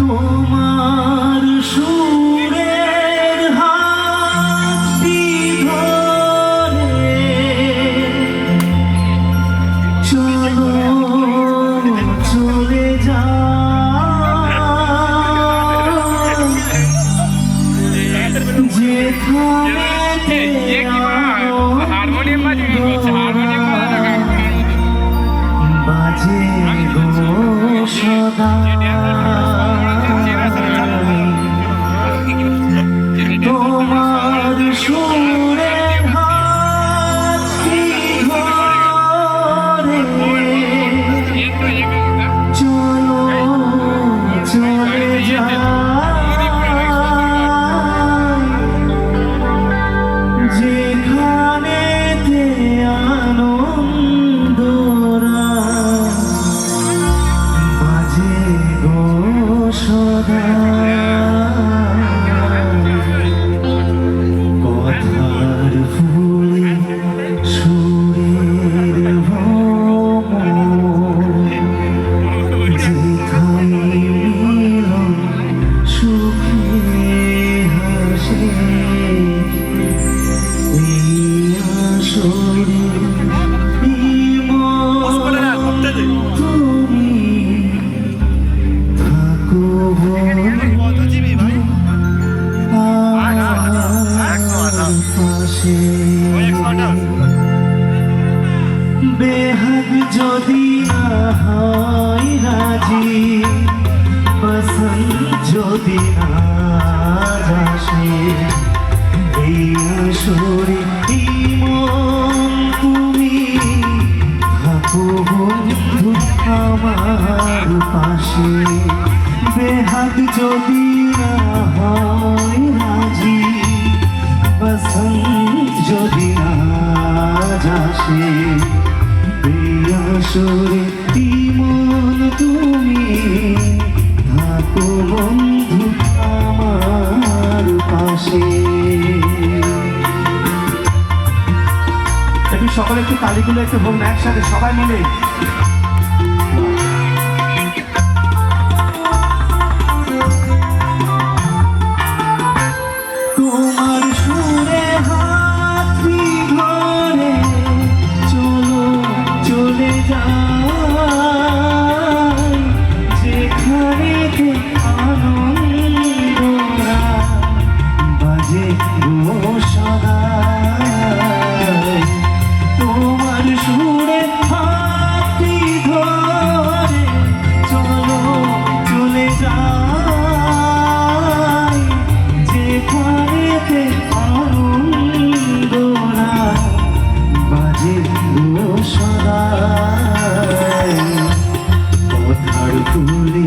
তোমার সুরের হাতটি ধরে চলো চলে যেখানে বাজে গো সদা তোমার সুরের হাতটি ধরে চলো চলে যেখানেতে আনন্দরা বাজে গো সদা কথার ফুলে সুরের ভ্রমর যেখানে মিলন সুখে হাসে তুমি থাকো পাশে বেহাগ যদি না হয় রাজি বসন্ত যদি না আসে এই আসরে মন তুমি থাকো বন্ধু আমার পাশে বেহাগ যদি না হয় রাজি বসন্ত যদি না আসে এই আসরে মন তুমি থাকো বন্ধু আমার পাশে। সকলে একটু তালিগুলো একটু হোক না একসাথে সবাই মিলে। তোমার সুরে হাতটি ধরে চলো চলে যাই যেখানেতে আনন্দরা বাজে গো সদা তোমার সুরে হাতটি ধরে চলো চলে যাই যেখানেতে আনন্দরা বাজে গো সদা কথার ফুলে